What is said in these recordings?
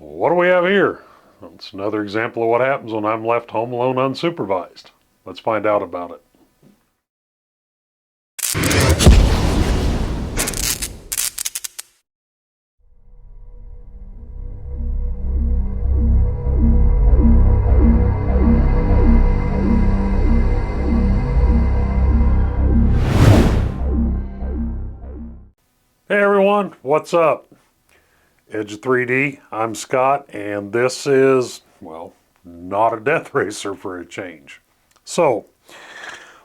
What do we have here? It's another example of what happens when I'm left home alone unsupervised. Let's find out about it. Hey everyone, what's up? Edge 3D, I'm Scott, and this is, well, not a death racer for a change. So,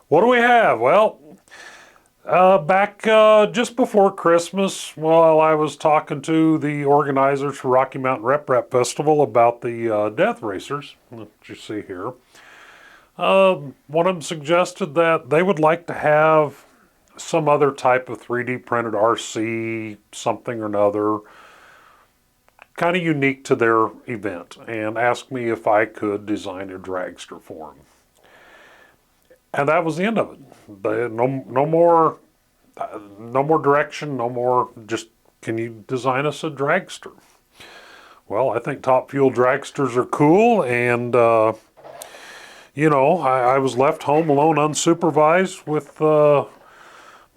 what do we have? Well, back just before Christmas, while I was talking to the organizers for Rocky Mountain RepRap Festival about the death racers, that you see here, one of them suggested that they would like to have some other type of 3D printed RC, something or another, kind of unique to their event, and asked me if I could design a dragster for them. And that was the end of it. No more direction, no more just, can you design us a dragster? Well, I think top fuel dragsters are cool, and you know, I was left home alone unsupervised with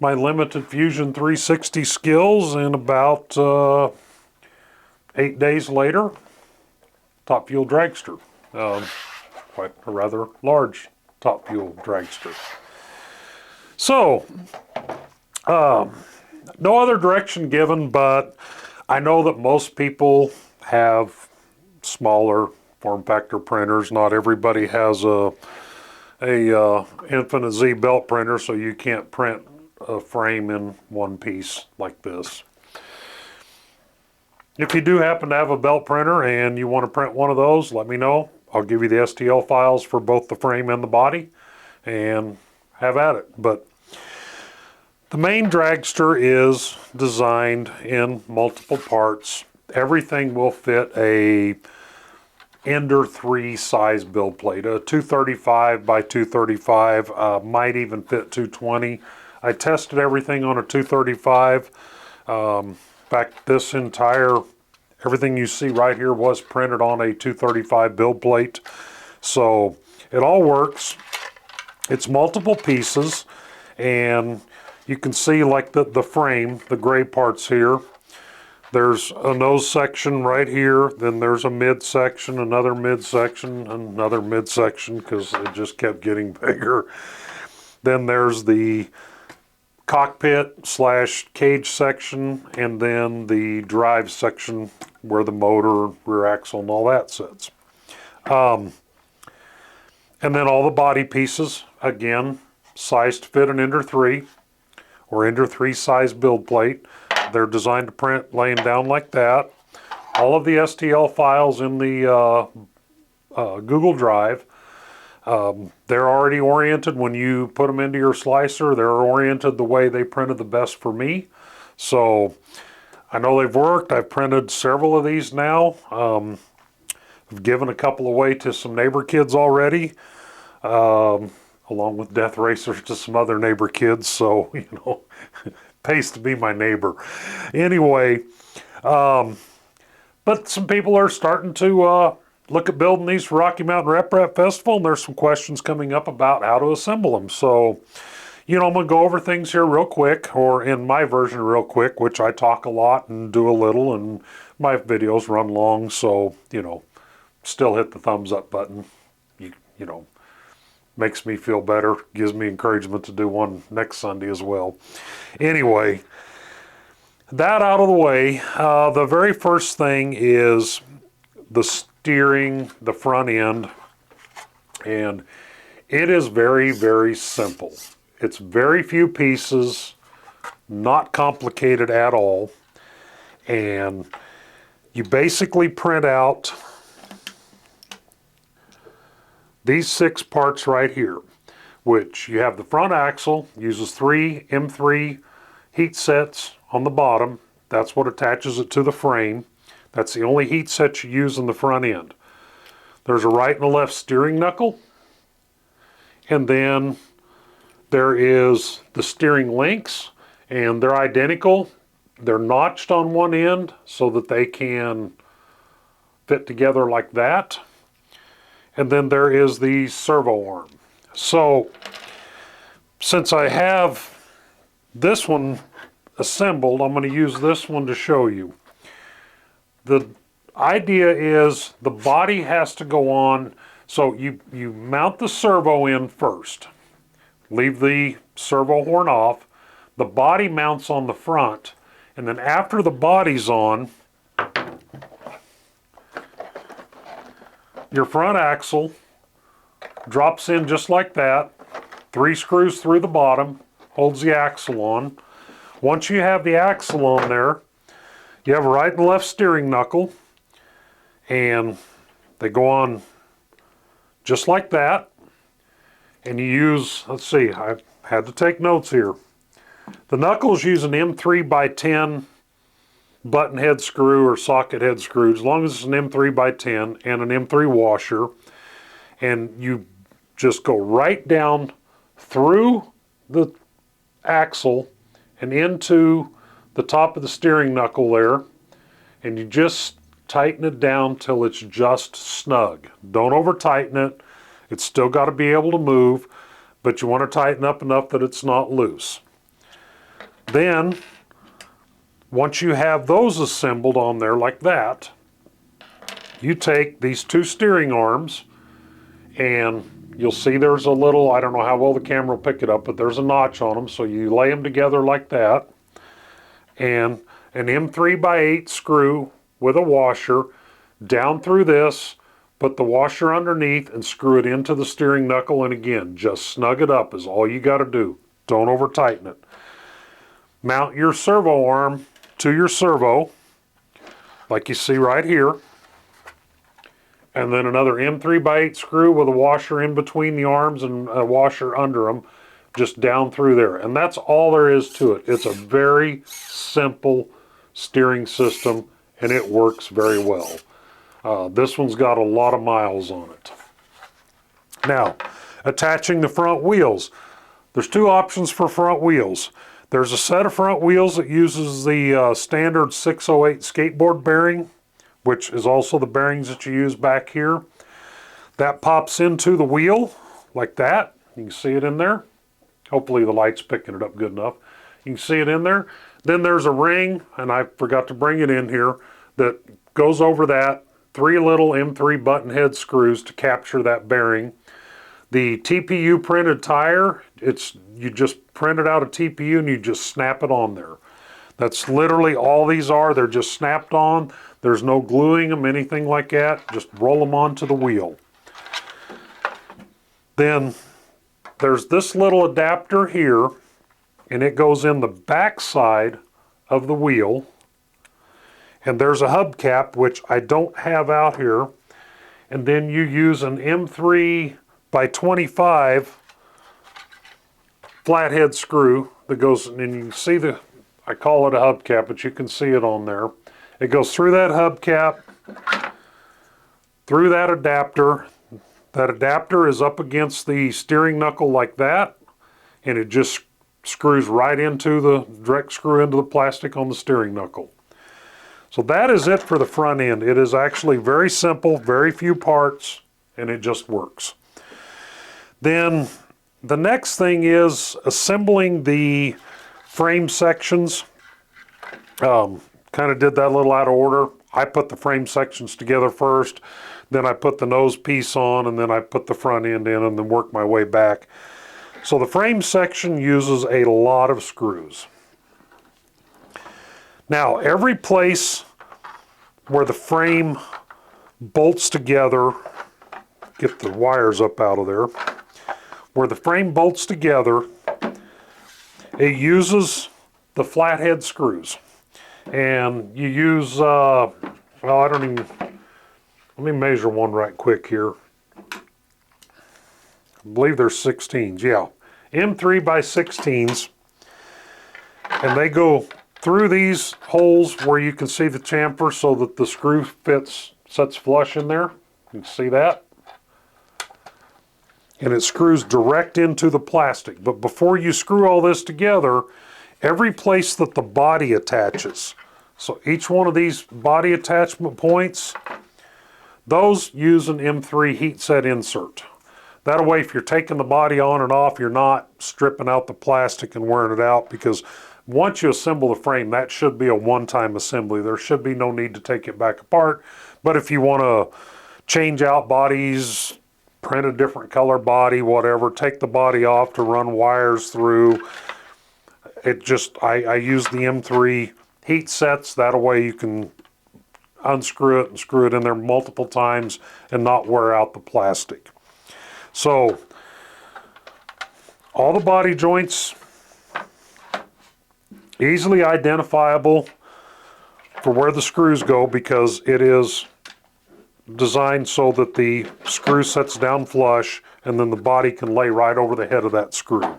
my limited Fusion 360 skills, and about 8 days later, top fuel dragster. Quite a rather large top fuel dragster. So, no other direction given, but I know that most people have smaller form factor printers. Not everybody has a Infinite Z belt printer, so you can't print a frame in one piece like this. If you do happen to have a belt printer and you want to print one of those, let me know. I'll give you the STL files for both the frame and the body, and have at it. But the main dragster is designed in multiple parts. Everything will fit a Ender 3 size build plate, a 235 by 235, might even fit 220. I tested everything on a 235. In fact, this everything you see right here was printed on a 235 build plate. So it all works. It's multiple pieces, and you can see like the frame, the gray parts here. There's a nose section right here, then there's a mid section, another mid section, another mid section, because it just kept getting bigger. Then there's the cockpit / cage section, and then the drive section where the motor, rear axle, and all that sits. And then all the body pieces, again, sized to fit an Ender 3 or Ender 3 size build plate. They're designed to print laying down like that. All of the STL files in the Google Drive, they're already oriented. When you put them into your slicer, they're oriented the way they printed the best for me. So I know they've worked. I've printed several of these now. I've given a couple away to some neighbor kids already, along with death racers to some other neighbor kids. So, you know, pays to be my neighbor. Anyway, but some people are starting to look at building these for Rocky Mountain RepRap Festival, and there's some questions coming up about how to assemble them. So, you know, I'm going to go over things here real quick, or in my version real quick, which I talk a lot and do a little, and my videos run long, so, you know, still hit the thumbs up button. You know, makes me feel better, gives me encouragement to do one next Sunday as well. Anyway, that out of the way, the very first thing is the steering, the front end, and it is very, very simple. It's very few pieces, not complicated at all, and you basically print out these 6 parts right here, which you have the front axle, uses 3 M3 heat sets on the bottom. That's what attaches it to the frame. That's the only heat set you use on the front end. There's a right and a left steering knuckle, and then there is the steering links, and they're identical. They're notched on one end so that they can fit together like that. And then there is the servo arm. So since I have this one assembled, I'm going to use this one to show you. The idea is the body has to go on, so you mount the servo in first. Leave the servo horn off. The body mounts on the front, and then after the body's on, your front axle drops in just like that. 3 screws through the bottom, holds the axle on. Once you have the axle on there, you have a right and left steering knuckle, and they go on just like that. And you use, let's see, I had to take notes here. The knuckles use an M3x10 button head screw or socket head screw, as long as it's an M3x10 and an M3 washer. And you just go right down through the axle and into the top of the steering knuckle there, and you just tighten it down till it's just snug. Don't over tighten it. It's still got to be able to move, but you want to tighten up enough that it's not loose. Then once you have those assembled on there like that, you take these 2 steering arms, and you'll see there's a little, I don't know how well the camera will pick it up, but there's a notch on them. So you lay them together like that, and an M3x8 screw with a washer down through this, put the washer underneath and screw it into the steering knuckle, and again, just snug it up is all you got to do. Don't over tighten it. Mount your servo arm to your servo, like you see right here, and then another M3x8 screw with a washer in between the arms and a washer under them, just down through there. And that's all there is to it. It's a very simple steering system, and it works very well. This one's got a lot of miles on it. Now, attaching the front wheels. There's 2 options for front wheels. There's a set of front wheels that uses the standard 608 skateboard bearing, which is also the bearings that you use back here. That pops into the wheel like that. You can see it in there. Hopefully the light's picking it up good enough. You can see it in there. Then there's a ring, and I forgot to bring it in here, that goes over that. 3 little M3 button head screws to capture that bearing. The TPU printed tire, you just print it out a TPU and you just snap it on there. That's literally all these are. They're just snapped on. There's no gluing them, anything like that. Just roll them onto the wheel. Then there's this little adapter here, and it goes in the back side of the wheel. And there's a hubcap, which I don't have out here. And then you use an M3x25 flathead screw that goes, and you can see I call it a hubcap, but you can see it on there. It goes through that hubcap, through that adapter. That adapter is up against the steering knuckle like that, and it just screws right into the direct screw into the plastic on the steering knuckle. So that is it for the front end. It is actually very simple, very few parts, and it just works. Then the next thing is assembling the frame sections. Kind of did that a little out of order. I put the frame sections together first, then I put the nose piece on, and then I put the front end in, and then work my way back. So the frame section uses a lot of screws. Now, every place where the frame bolts together, get the wires up out of there, where the frame bolts together, it uses the flathead screws. And you use, well, I don't even, let me measure one right quick here. I believe they're 16s, yeah. M3x16s. And they go through these holes where you can see the chamfer so that the screw sets flush in there. You can see that. And it screws direct into the plastic. But before you screw all this together, every place that the body attaches, so each one of these body attachment points, those use an M3 heat set insert. That way, if you're taking the body on and off, you're not stripping out the plastic and wearing it out, because once you assemble the frame, that should be a one-time assembly. There should be no need to take it back apart. But if you want to change out bodies, print a different color body, whatever, take the body off to run wires through, I use the M3 heat sets. That way you can unscrew it and screw it in there multiple times and not wear out the plastic. So all the body joints easily identifiable for where the screws go, because it is designed so that the screw sets down flush and then the body can lay right over the head of that screw.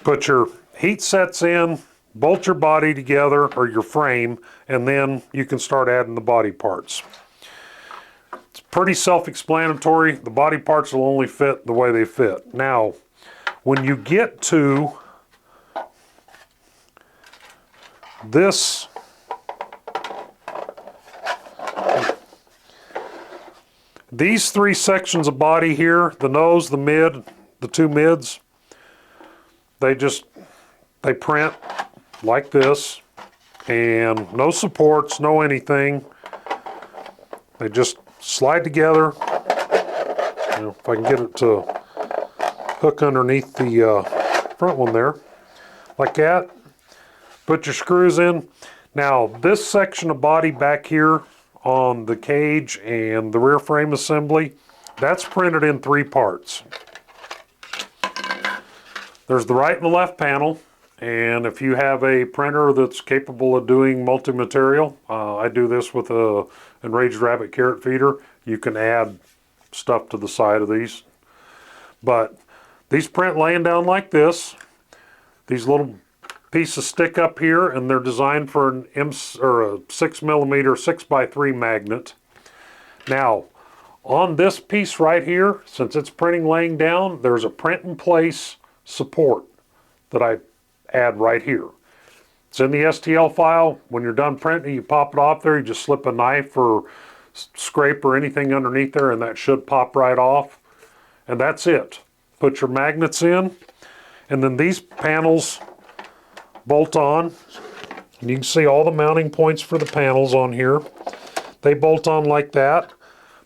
Put your heat sets in, bolt your body together, or your frame, and then you can start adding the body parts. It's pretty self-explanatory. The body parts will only fit the way they fit. Now, when you get to this, these three sections of body here, the nose, the mid, the two mids, they print like this, and no supports, no anything. They just slide together. If I can get it to hook underneath the front one there, like that. Put your screws in. Now, this section of body back here on the cage and the rear frame assembly, that's printed in three parts. There's the right and the left panel, and if you have a printer that's capable of doing multi-material, I do this with a Enraged Rabbit carrot feeder, you can add stuff to the side of these. But these print laying down like this. These little pieces stick up here, and they're designed for a 6mm 6x3 magnet. Now, on this piece right here, since it's printing laying down, there's a print in place support that I add right here. It's in the STL file. When you're done printing, you pop it off there, you just slip a knife or scrape or anything underneath there, and that should pop right off. And that's it. Put your magnets in, and then these panels bolt on. And you can see all the mounting points for the panels on here. They bolt on like that.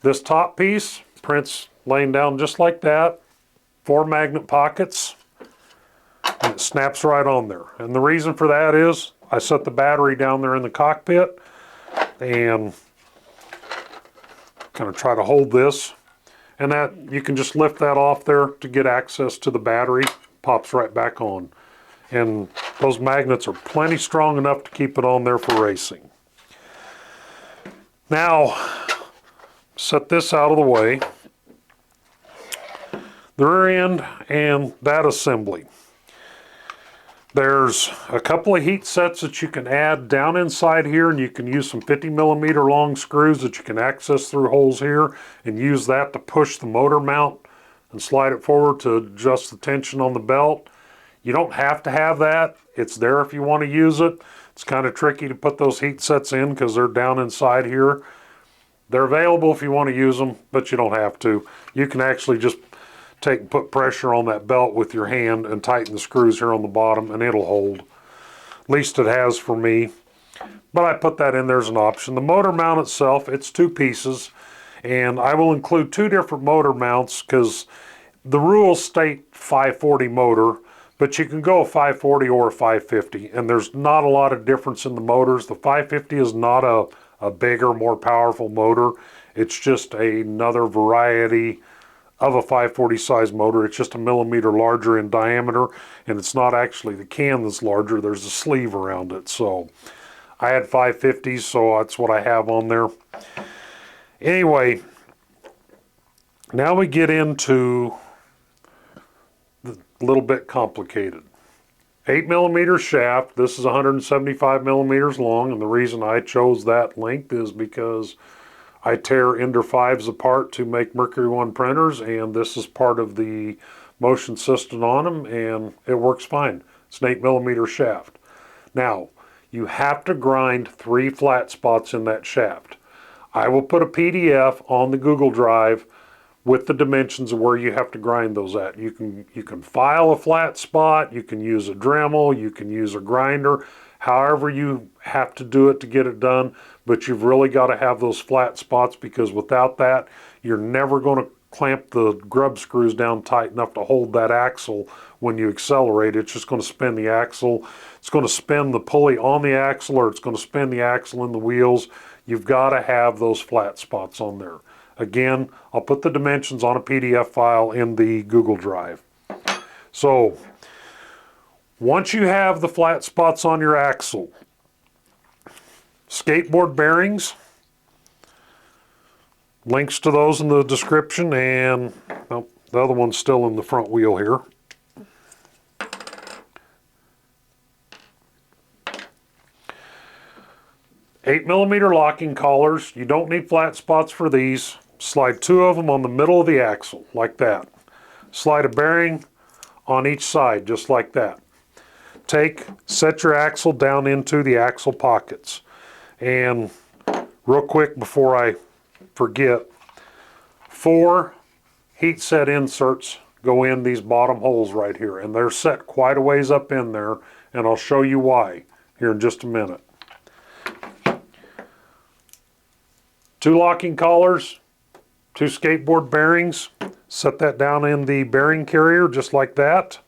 This top piece prints laying down just like that. 4 magnet pockets. And it snaps right on there. And the reason for that is I set the battery down there in the cockpit and kind of try to hold this. And that you can just lift that off there to get access to the battery. Pops right back on. And those magnets are plenty strong enough to keep it on there for racing. Now, set this out of the way. The rear end and that assembly. There's a couple of heat sets that you can add down inside here, and you can use some 50mm long screws that you can access through holes here and use that to push the motor mount and slide it forward to adjust the tension on the belt. You don't have to have that. It's there if you want to use it. It's kind of tricky to put those heat sets in because they're down inside here. They're available if you want to use them, but you don't have to. You can actually just take and put pressure on that belt with your hand and tighten the screws here on the bottom, and it'll hold. At least it has for me. But I put that in there as an option. The motor mount itself, it's 2 pieces, and I will include 2 different motor mounts because the rules state 540 motor, but you can go a 540 or a 550, and there's not a lot of difference in the motors. The 550 is not a bigger, more powerful motor. It's just another variety of a 540 size motor. It's just a millimeter larger in diameter, and it's not actually the can that's larger. There's a sleeve around it. So I had 550s, so that's what I have on there. Anyway, now we get into the little bit complicated. 8mm shaft. This is 175mm long, and the reason I chose that length is because I tear Ender 5s apart to make Mercury 1 printers, and this is part of the motion system on them, and it works fine. It's an 8mm shaft. Now, you have to grind 3 flat spots in that shaft. I will put a PDF on the Google Drive with the dimensions of where you have to grind those at. You can file a flat spot, you can use a Dremel, you can use a grinder, however you have to do it to get it done, but you've really got to have those flat spots, because without that, you're never going to clamp the grub screws down tight enough to hold that axle when you accelerate. It's just going to spin the axle. It's going to spin the pulley on the axle, or it's going to spin the axle in the wheels. You've got to have those flat spots on there. Again, I'll put the dimensions on a PDF file in the Google Drive. So, once you have the flat spots on your axle, skateboard bearings, links to those in the description, and well, the other one's still in the front wheel here. $8mm locking collars. You don't need flat spots for these. Slide 2 of them on the middle of the axle, like that. Slide a bearing on each side, just like that. Set your axle down into the axle pockets. And real quick before I forget, 4 heat set inserts go in these bottom holes right here, and they're set quite a ways up in there, and I'll show you why here in just a minute. 2 locking collars, 2 skateboard bearings, set that down in the bearing carrier just like that.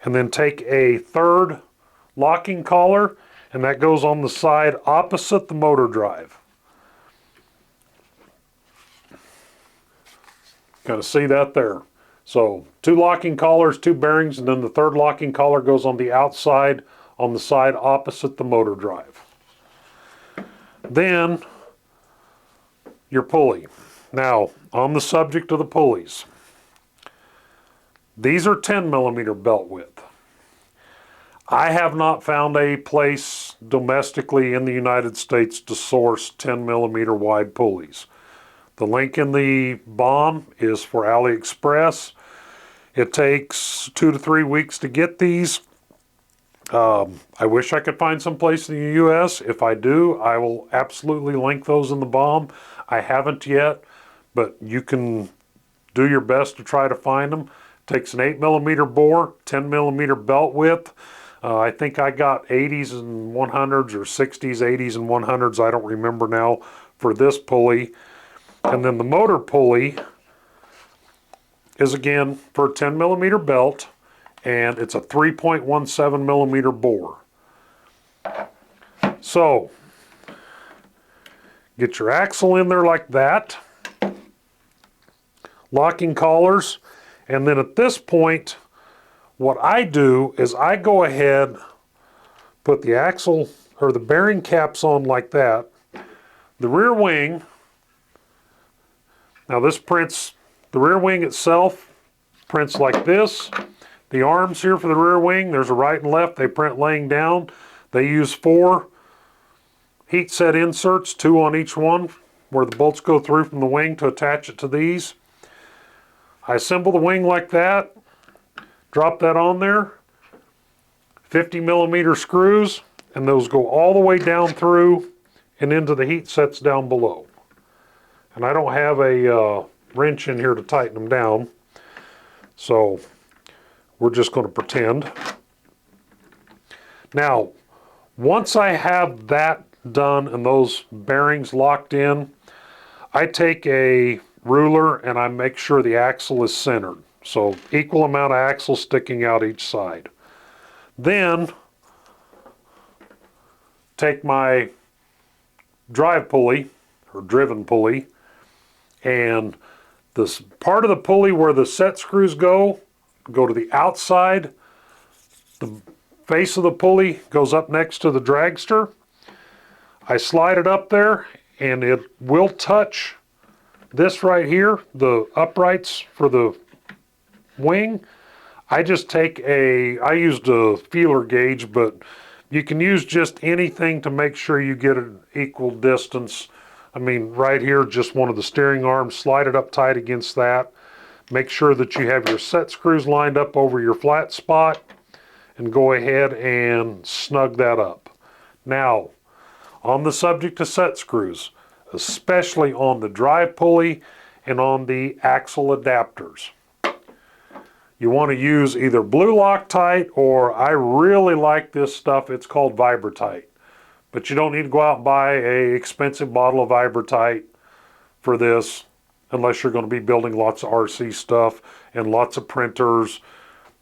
And then take a 3rd locking collar, and that goes on the side opposite the motor drive. Kind of see that there. So 2 locking collars, 2 bearings, and then the 3rd locking collar goes on the outside on the side opposite the motor drive. Then your pulley. Now, on the subject of the pulleys, these are 10mm belt width. I have not found a place domestically in the United States to source 10mm wide pulleys. The link in the BOM is for AliExpress. It takes 2 to 3 weeks to get these. I wish I could find some place in the US. If I do, I will absolutely link those in the BOM. I haven't yet, but you can do your best to try to find them. It takes an 8mm bore, 10mm belt width. I think I got 80s and 100s, or 60s, 80s, and 100s, I don't remember now, for this pulley. And then the motor pulley is again for a 10mm belt, and it's a 3.17mm bore. So, get your axle in there like that, locking collars, and then at this point, what I do is I go ahead, put the axle or the bearing caps on like that. The rear wing, now this prints, the rear wing itself prints like this. The arms here for the rear wing, there's a right and left, they print laying down. They use 4 heat set inserts, 2 on each one, where the bolts go through from the wing to attach it to these. I assemble the wing like that, drop that on there, 50mm screws, and those go all the way down through and into the heat sets down below. And I don't have a wrench in here to tighten them down, so we're just going to pretend. Now, once I have that done and those bearings locked in, I take a ruler and I make sure the axle is centered. So equal amount of axle sticking out each side. Then take my drive pulley or driven pulley, and this part of the pulley where the set screws go to the outside. The face of the pulley goes up next to the dragster. I slide it up there and it will touch this right here, the uprights for the wing. I just take I used a feeler gauge, but you can use just anything to make sure you get an equal distance. I mean, right here, just one of the steering arms, slide it up tight against that. Make sure that you have your set screws lined up over your flat spot, and go ahead and snug that up. Now, on the subject of set screws, especially on the drive pulley and on the axle adapters. You want to use either blue Loctite, or I really like this stuff, it's called Vibratite. But you don't need to go out and buy an expensive bottle of Vibratite for this unless you're going to be building lots of RC stuff and lots of printers.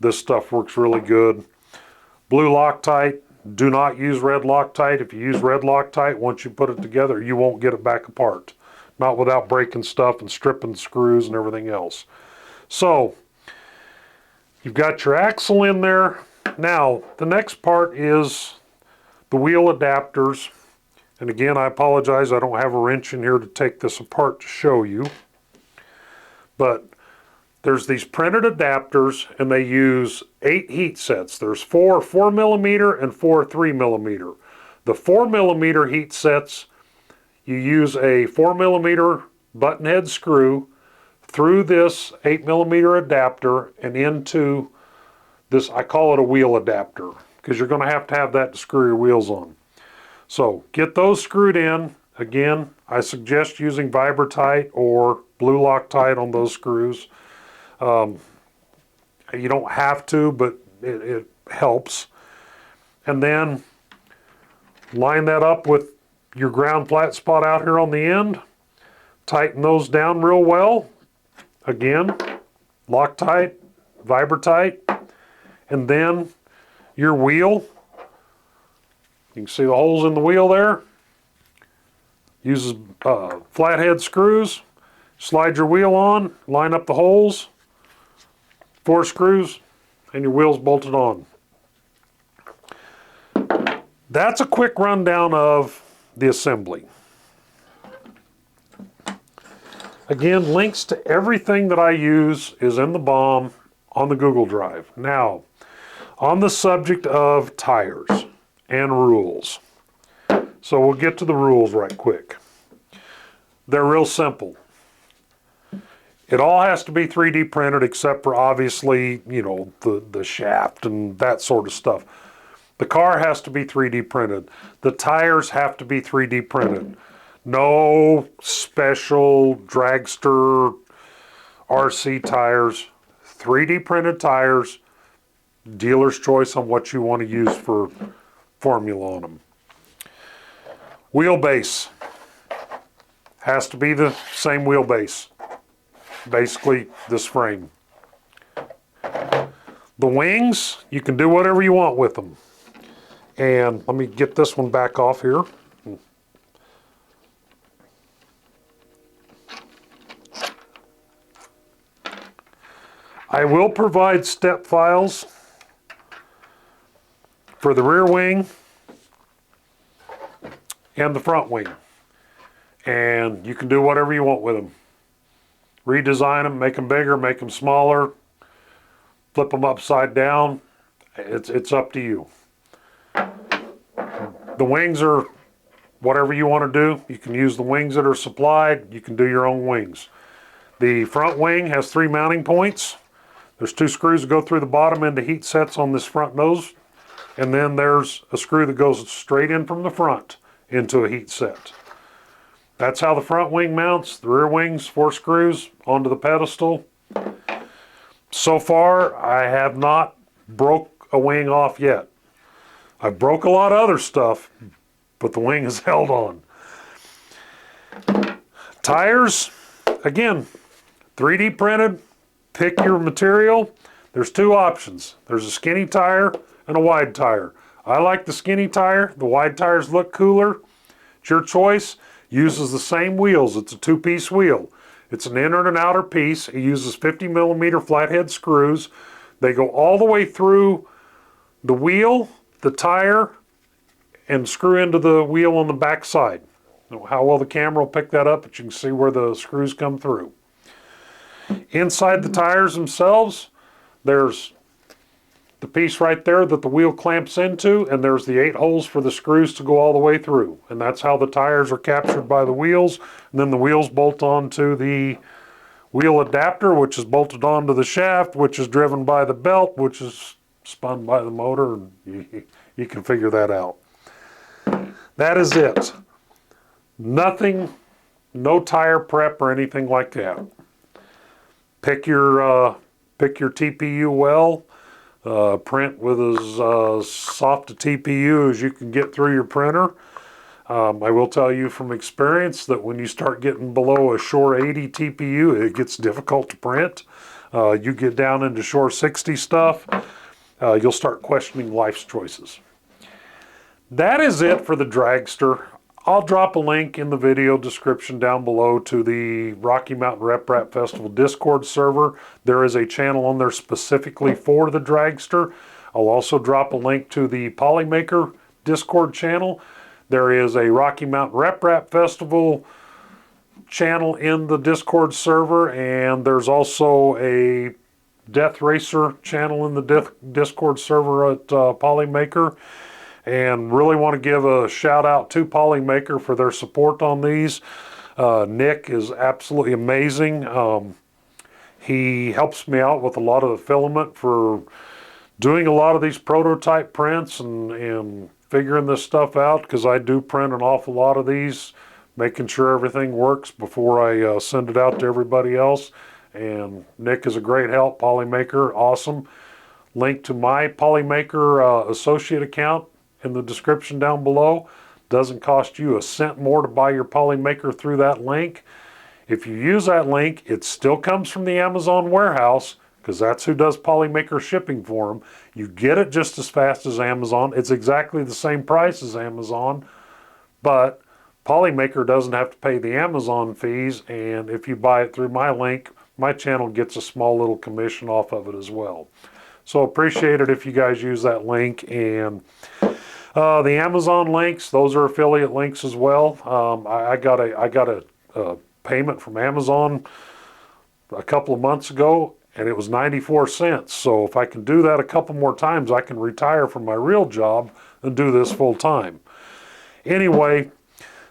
This stuff works really good. Blue Loctite, do not use red Loctite. If you use red Loctite, once you put it together, you won't get it back apart. Not without breaking stuff and stripping screws and everything else. So, you've got your axle in there. Now, the next part is the wheel adapters. And again, I apologize, I don't have a wrench in here to take this apart to show you. But there's these printed adapters, and they use 8 heat sets. There's 4 4mm and 4 3mm. The 4mm heat sets, you use a 4mm button head screw through this 8mm adapter and into this, I call it a wheel adapter, because you're going to have that to screw your wheels on. So get those screwed in. Again, I suggest using Vibratite or blue Loctite on those screws. You don't have to, but it helps. And then line that up with your ground flat spot out here on the end. Tighten those down real well. Again, Loctite, Vibratite, and then your wheel. You can see the holes in the wheel there. Uses flathead screws. Slide your wheel on, line up the holes, 4 screws, and your wheel's bolted on. That's a quick rundown of the assembly. Again, links to everything that I use is in the BOM on the Google Drive. Now, on the subject of tires and rules. So we'll get to the rules right quick. They're real simple. It all has to be 3D printed except for obviously, you know, the shaft and that sort of stuff. The car has to be 3D printed. The tires have to be 3D printed. No special dragster RC tires. 3D printed tires. Dealer's choice on what you want to use for formula on them. Wheelbase. Has to be the same wheelbase. Basically this frame. The wings, you can do whatever you want with them. And let me get this one back off here. I will provide step files for the rear wing and the front wing. And you can do whatever you want with them. Redesign them, make them bigger, make them smaller, flip them upside down. It's up to you. The wings are whatever you want to do. You can use the wings that are supplied. You can do your own wings. The front wing has 3 mounting points. There's 2 screws that go through the bottom into heat sets on this front nose. And then there's a screw that goes straight in from the front into a heat set. That's how the front wing mounts. The rear wing's 4 screws onto the pedestal. So far, I have not broke a wing off yet. I broke a lot of other stuff, but the wing is held on. Tires, again, 3D printed. Pick your material. There's 2 options. There's a skinny tire and a wide tire. I like the skinny tire. The wide tires look cooler. It's your choice. Uses the same wheels. It's a 2-piece wheel. It's an inner and an outer piece. It uses 50mm flathead screws. They go all the way through the wheel, the tire, and screw into the wheel on the back side. I don't know how well the camera will pick that up, but you can see where the screws come through. Inside the tires themselves, there's the piece right there that the wheel clamps into, and there's the 8 holes for the screws to go all the way through. And that's how the tires are captured by the wheels. And then the wheels bolt onto the wheel adapter, which is bolted onto the shaft, which is driven by the belt, which is spun by the motor, and you can figure that out. That is it. Nothing, no tire prep or anything like that. Pick your TPU well. Print with as soft a TPU as you can get through your printer. I will tell you from experience that when you start getting below a Shore 80 TPU, it gets difficult to print. You get down into Shore 60 stuff, you'll start questioning life's choices. That is it for the Dragster. I'll drop a link in the video description down below to the Rocky Mountain RepRap Festival Discord server. There is a channel on there specifically for the Dragster. I'll also drop a link to the Polymaker Discord channel. There is a Rocky Mountain RepRap Festival channel in the Discord server, and there's also a Death Racer channel in the Discord server at Polymaker. And really want to give a shout out to Polymaker for their support on these. Nick is absolutely amazing. He helps me out with a lot of the filament for doing a lot of these prototype prints and figuring this stuff out, because I do print an awful lot of these, making sure everything works before I send it out to everybody else. And Nick is a great help. Polymaker, awesome. Link to my Polymaker associate account in the description down below. Doesn't cost you a cent more to buy your Polymaker through that link. If you use that link, it still comes from the Amazon warehouse, because that's who does Polymaker shipping for them. You get it just as fast as Amazon. It's exactly the same price as Amazon, but Polymaker doesn't have to pay the Amazon fees, and if you buy it through my link, my channel gets a small little commission off of it as well. So appreciate it if you guys use that link. And the Amazon links, those are affiliate links as well. I got a payment from Amazon a couple of months ago, and it was 94 cents. So if I can do that a couple more times, I can retire from my real job and do this full time. Anyway,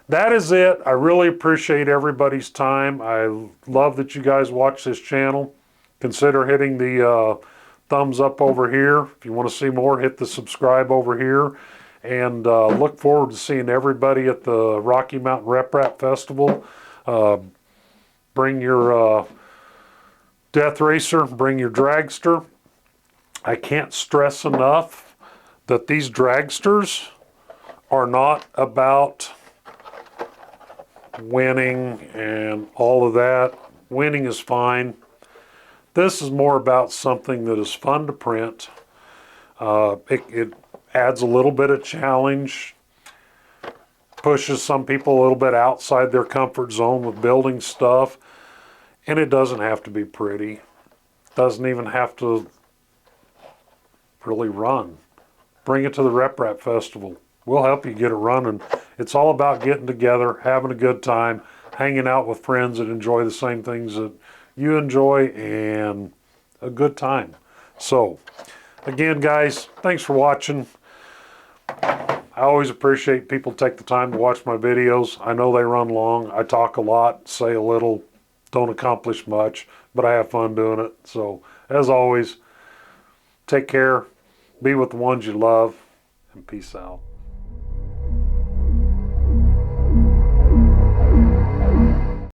that is it. I really appreciate everybody's time. I love that you guys watch this channel. Consider hitting the thumbs up over here. If you want to see more, hit the subscribe over here. And look forward to seeing everybody at the Rocky Mountain RepRap Festival. Bring your Death Racer, bring your Dragster. I can't stress enough that these Dragsters are not about winning and all of that. Winning is fine. This is more about something that is fun to print. It adds a little bit of challenge, pushes some people a little bit outside their comfort zone with building stuff, and it doesn't have to be pretty. Doesn't even have to really run. Bring it to the RepRap Festival. We'll help you get it running. It's all about getting together, having a good time, hanging out with friends that enjoy the same things that you enjoy, and a good time. So, again, guys, thanks for watching. I always appreciate people take the time to watch my videos. I know they run long. I talk a lot, say a little, don't accomplish much, but I have fun doing it. So, as always, take care, be with the ones you love, and peace out.